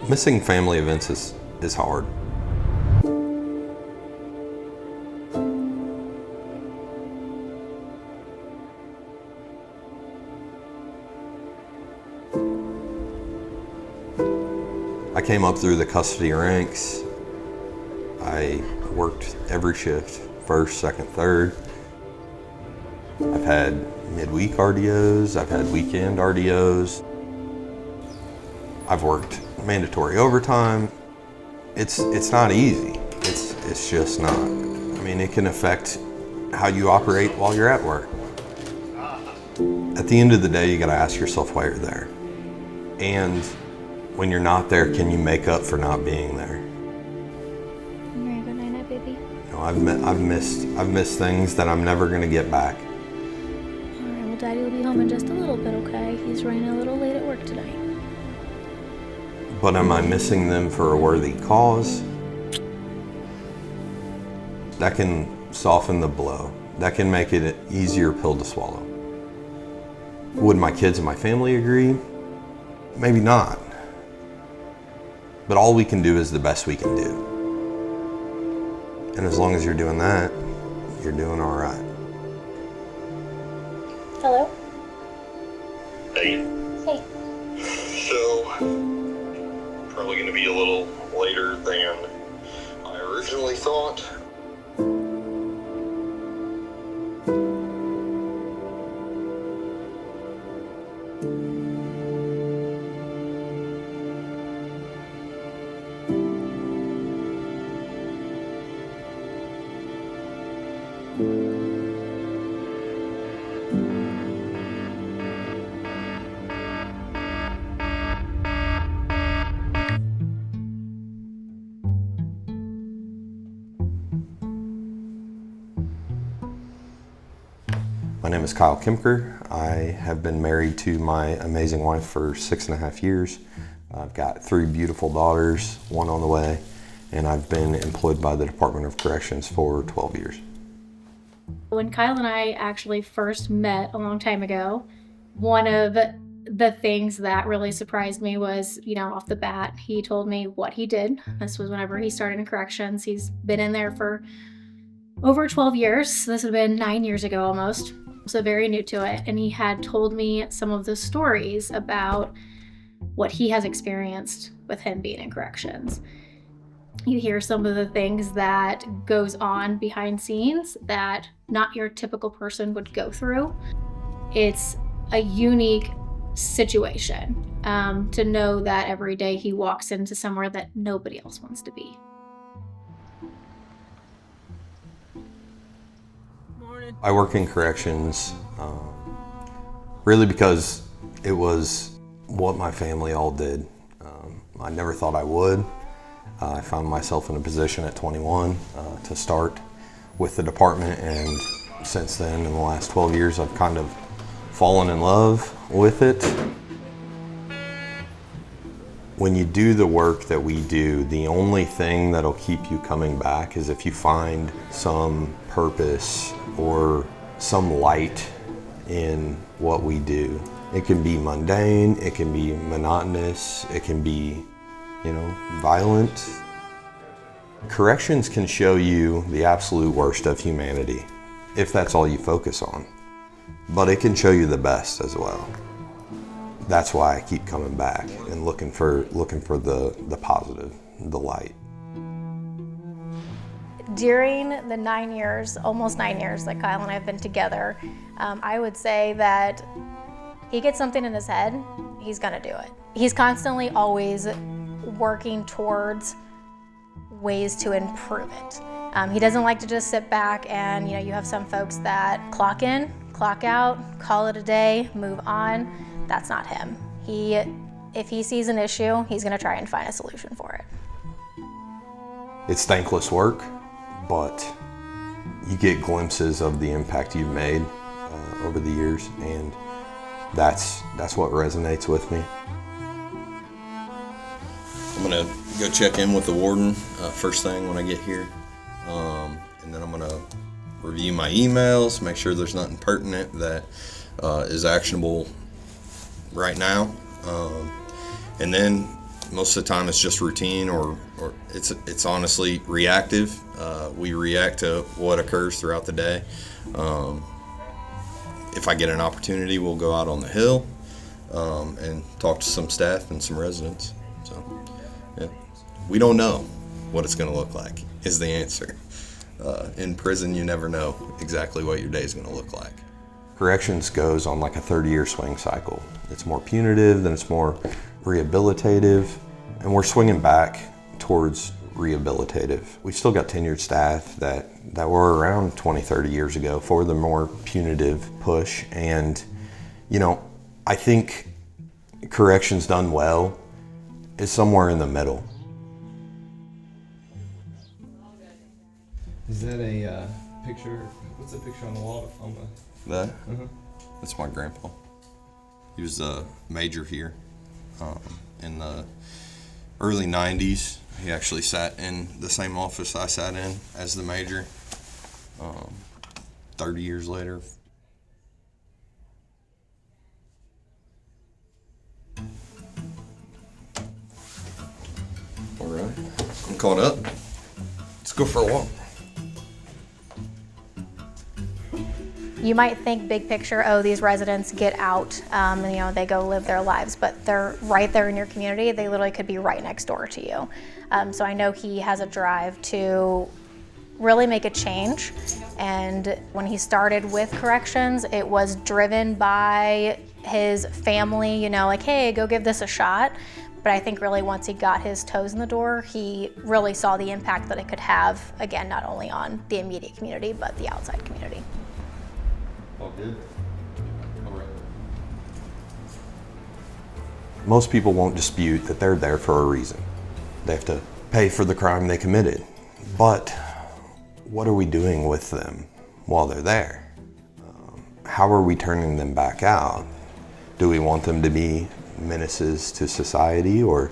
Missing family events is hard. I came up through the custody ranks. I worked every shift, first, second, third. I've had midweek RDOs, I've had weekend RDOs. I've worked mandatory overtime. It's not easy. It's just not. I mean, it can affect how you operate while you're at work. At the end of the day, you gotta ask yourself why you're there. And when you're not there, can you make up for not being there? You ready to go night-night, baby? You know, I've missed things that I'm never gonna get back. All right, well, Daddy will be home in just a little bit, okay? He's running a little late at work tonight. But am I missing them for a worthy cause? That can soften the blow. That can make it an easier pill to swallow. Would my kids and my family agree? Maybe not. But all we can do is the best we can do. And as long as you're doing that, you're doing all right. Hello? Hey. Hey. So, probably going to be a little later than I originally thought. My name is Kyle Kempker. I have been married to my amazing wife for 6.5 years. I've got 3 beautiful daughters, 1 on the way, and I've been employed by the Department of Corrections for 12 years. When Kyle and I actually first met a long time ago, one of the things that really surprised me was, off the bat, he told me what he did. This was whenever he started in corrections. He's been in there for over 12 years. This would have been 9 years ago almost. So very new to it. And he had told me some of the stories about what he has experienced with him being in corrections. You hear some of the things that goes on behind scenes that not your typical person would go through. It's a unique situation to know that every day he walks into somewhere that nobody else wants to be. I work in corrections really because it was what my family all did. I never thought I would. I found myself in a position at 21 to start with the department, and since then, in the last 12 years, I've kind of fallen in love with it. When you do the work that we do, the only thing that'll keep you coming back is if you find some purpose or some light in what we do. It can be mundane, it can be monotonous, it can be, violent. Corrections can show you the absolute worst of humanity, if that's all you focus on. But it can show you the best as well. That's why I keep coming back and looking for the positive, the light. During the 9 years, almost 9 years that Kyle and I have been together, I would say that he gets something in his head, he's gonna do it. He's constantly always working towards ways to improve it. He doesn't like to just sit back and, you have some folks that clock in, clock out, call it a day, move on. That's not him. If he sees an issue, he's gonna try and find a solution for it. It's thankless work, but you get glimpses of the impact you've made over the years, and that's what resonates with me. I'm gonna go check in with the warden first thing when I get here, and then I'm gonna review my emails, make sure there's nothing pertinent that is actionable right now, and then Most of the time it's just routine or it's honestly reactive. We react to what occurs throughout the day. If I get an opportunity, we'll go out on the hill and talk to some staff and some residents. So, yeah. We don't know what it's going to look like is the answer. In prison, you never know exactly what your day is going to look like. Corrections goes on like a 30-year swing cycle. It's more punitive, then it's more rehabilitative, and we're swinging back towards rehabilitative. We've still got tenured staff that were around 20, 30 years ago for the more punitive push. And, you know, I think corrections done well is somewhere in the middle. Is that a picture? What's the picture on the wall? On the... That? That's my grandpa. He was a major here in the early 90s. He actually sat in the same office I sat in as the major 30 years later. All right, I'm caught up. Let's go for a walk. You might think big picture, oh, these residents get out, and, you know, they go live their lives, but they're right there in your community. They literally could be right next door to you. So I know he has a drive to really make a change. And when he started with corrections, it was driven by his family, you know, like, hey, go give this a shot. But I think really once he got his toes in the door, he really saw the impact that it could have, again, not only on the immediate community, but the outside community. All good? All right. Most people won't dispute that they're there for a reason. They have to pay for the crime they committed. But what are we doing with them while they're there? How are we turning them back out? Do we want them to be menaces to society or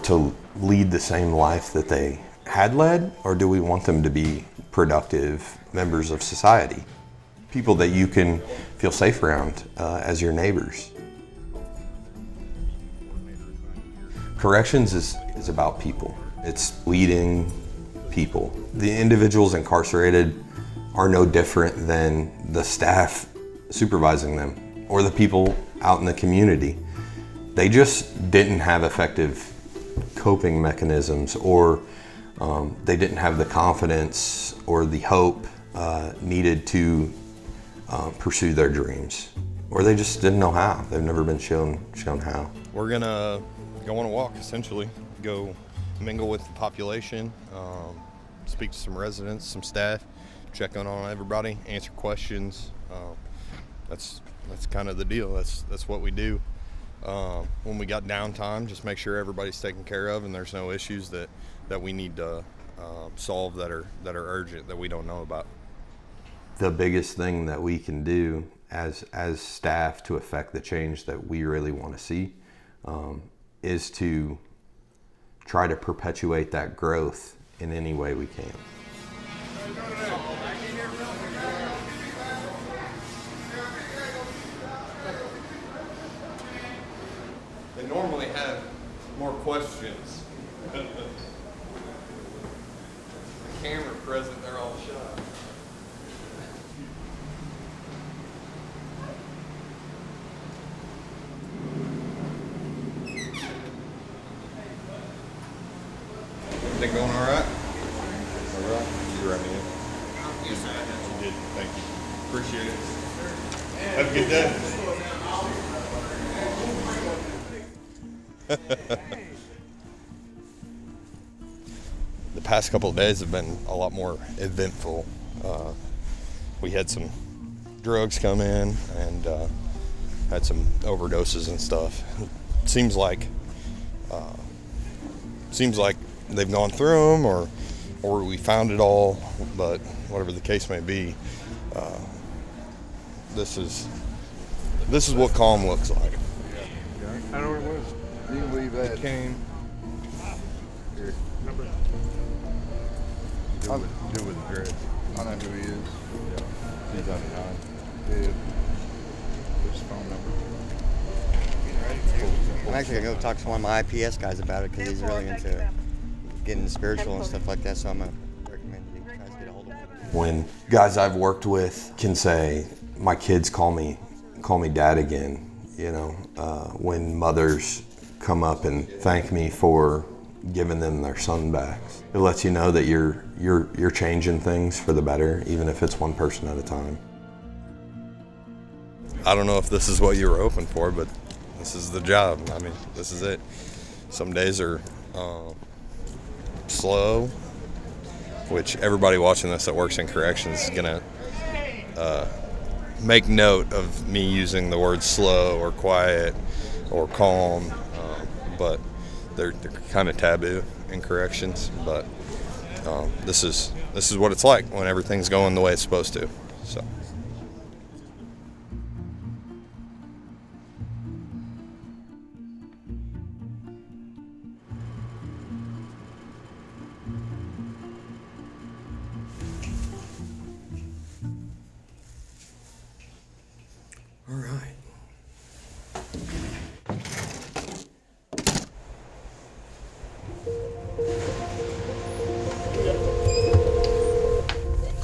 to lead the same life that they had led? Or do we want them to be productive members of society? People that you can feel safe around as your neighbors. Corrections is about people. It's leading people. The individuals incarcerated are no different than the staff supervising them or the people out in the community. They just didn't have effective coping mechanisms, or they didn't have the confidence or the hope needed to pursue their dreams, or they just didn't know how. They've never been shown how. We're gonna go on a walk, essentially, go mingle with the population, speak to some residents, some staff, check on everybody, answer questions. That's kind of the deal. That's what we do. When we got downtime, just make sure everybody's taken care of and there's no issues that we need to solve that are urgent that we don't know about. The biggest thing that we can do as staff to affect the change that we really want to see is to try to perpetuate that growth in any way we can. They normally have more questions. The camera present, they're all shut. Everything going all right? All right. You ready? Yes, sir. You did. Thank you. Appreciate it. Have a good day. The past couple of days have been a lot more eventful. We had some drugs come in and had some overdoses and stuff. It seems like they've gone through them, or we found it all. But whatever the case may be, this is what calm looks like. I know where it was. You can leave that. It came. Here. Do with the dread. I know who he is. Yeah. He's on the 9. Yeah. What's his phone number? I'm actually going to go talk to one of my IPS guys about it because he's really into getting spiritual and stuff like that, so I'm going to recommend you guys get a hold of him. When guys I've worked with can say, my kids call me dad again, you know, when mothers come up and thank me for giving them their son back. It lets you know that you're changing things for the better, even if it's one person at a time. I don't know if this is what you were hoping for, but this is the job. I mean, this is it. Some days are slow, which everybody watching this that works in corrections is gonna make note of me using the word slow or quiet or calm, but they're kind of taboo in corrections. But this is what it's like when everything's going the way it's supposed to. So. All right.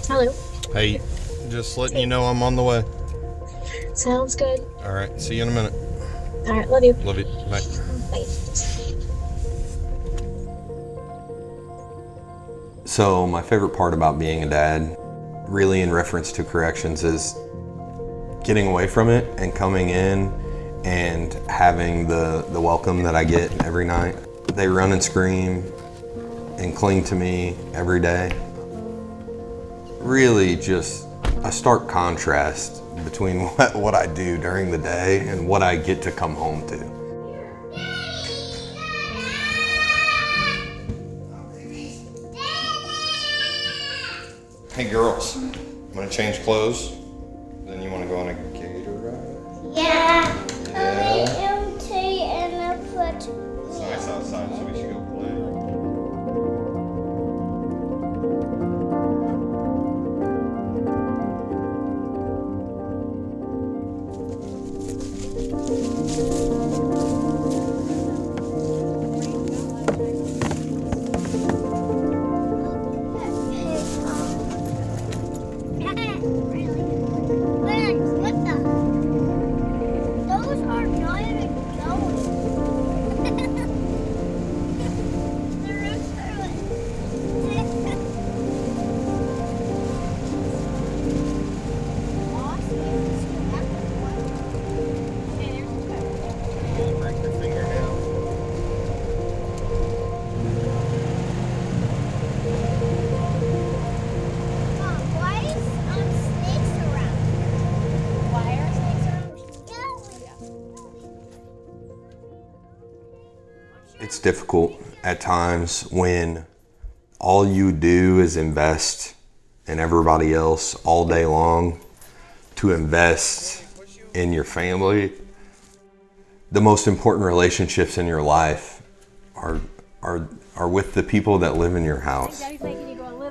Hello. Hey, just letting you know I'm on the way. Sounds good. All right, see you in a minute. All right, love you. Love you. Bye. Bye. So my favorite part about being a dad, really in reference to corrections, is getting away from it and coming in and having the welcome that I get every night. They run and scream and cling to me every day. Really just a stark contrast between what I do during the day and what I get to come home to. Hey girls, I'm gonna change clothes. Then you wanna go on a gator ride? Yeah. Yeah. empty and a foot. It's nice outside, so we should go play. What the? Those are not even going. The roots are Break your fingernail. Mom, why is snakes around here? Why are snakes around? It's difficult at times when all you do is invest in everybody else all day long, to invest in your family. The most important relationships in your life are with the people that live in your house.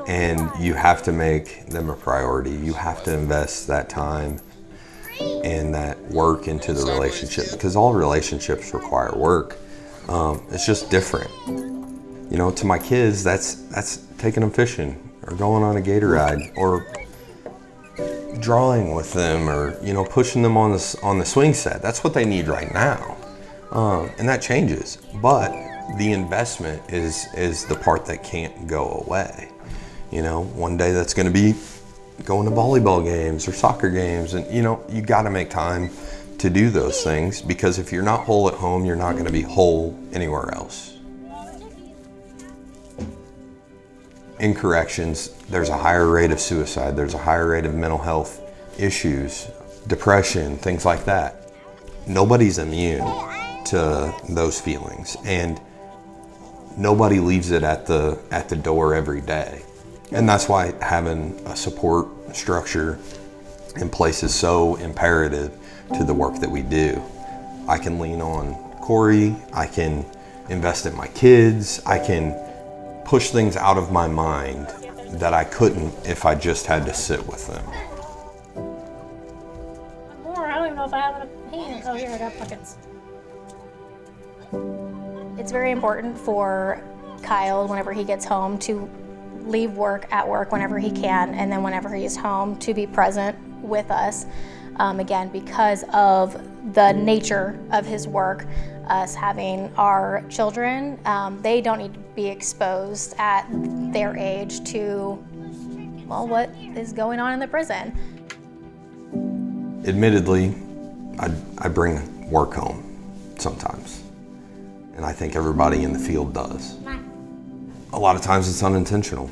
And you have to make them a priority. You have to invest that time and that work into the relationship, because all relationships require work. It's just different. You know, to my kids, that's taking them fishing or going on a gator ride or drawing with them, or, you know, pushing them on the swing set. That's what they need right now. And that changes. But the investment is the part that can't go away. You know, one day that's going to be going to volleyball games or soccer games, and, you know, you got to make time to do those things, because if you're not whole at home, you're not going to be whole anywhere else. In corrections, there's a higher rate of suicide, there's a higher rate of mental health issues, depression, things like that. Nobody's immune to those feelings, and nobody leaves it at the door every day. And that's why having a support structure in place is so imperative to the work that we do. I can lean on Corey, I can invest in my kids, I can push things out of my mind that I couldn't if I just had to sit with them. More, I don't even know if I have enough hands. Oh, here, I got pockets. It's very important for Kyle, whenever he gets home, to leave work at work whenever he can, and then whenever he's home, to be present with us. Again, because of the nature of his work, us having our children, they don't need to be exposed at their age to, well, what is going on in the prison. Admittedly, I bring work home sometimes, and I think everybody in the field does. A lot of times it's unintentional,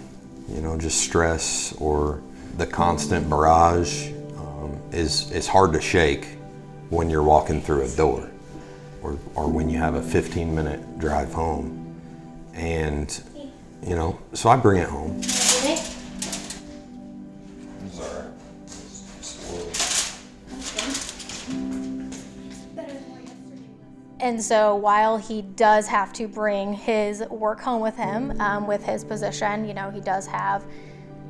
just stress or the constant barrage is hard to shake when you're walking through a door or when you have a 15-minute drive home. And, so I bring it home. And so while he does have to bring his work home with him, with his position, he does have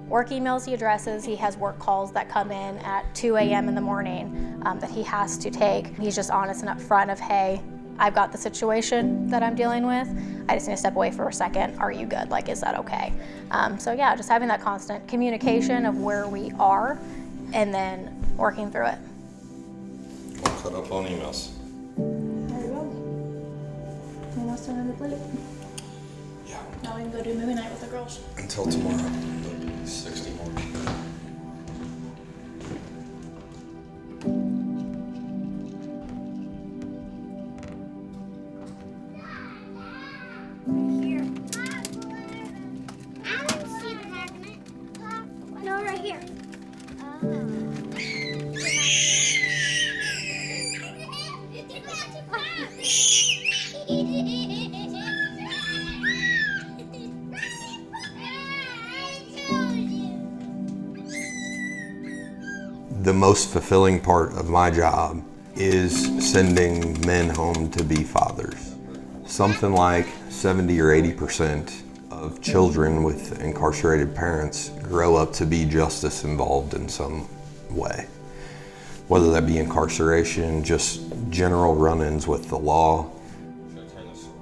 work emails he addresses, he has work calls that come in at 2 a.m. in the morning that he has to take. He's just honest and upfront of, hey, I've got the situation that I'm dealing with. I just need to step away for a second. Are you good? Is that okay? So yeah, just having that constant communication of where we are and then working through it. I'll cut up on emails. There you go. Anything else on the plate? Yeah. Now we can go do movie night with the girls. Until tomorrow. There'll be 60 more. Here. I don't see the magnet. No, right here. The most fulfilling part of my job is sending men home to be fathers. Something like 70 or 80% of children with incarcerated parents grow up to be justice involved in some way. Whether that be incarceration, just general run-ins with the law.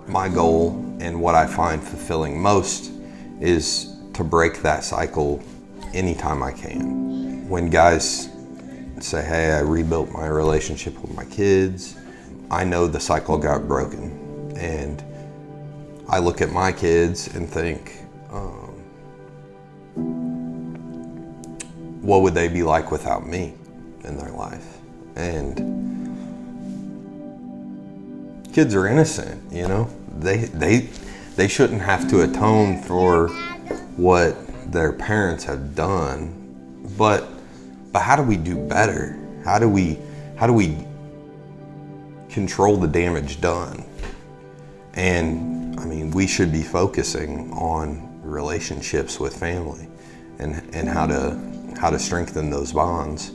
My goal and what I find fulfilling most is to break that cycle anytime I can. When guys say, hey, I rebuilt my relationship with my kids, I know the cycle got broken. And I look at my kids and think, what would they be like without me in their life? And kids are innocent, They shouldn't have to atone for what their parents have done. But how do we do better? How do we control the damage done? And we should be focusing on relationships with family and how to strengthen those bonds.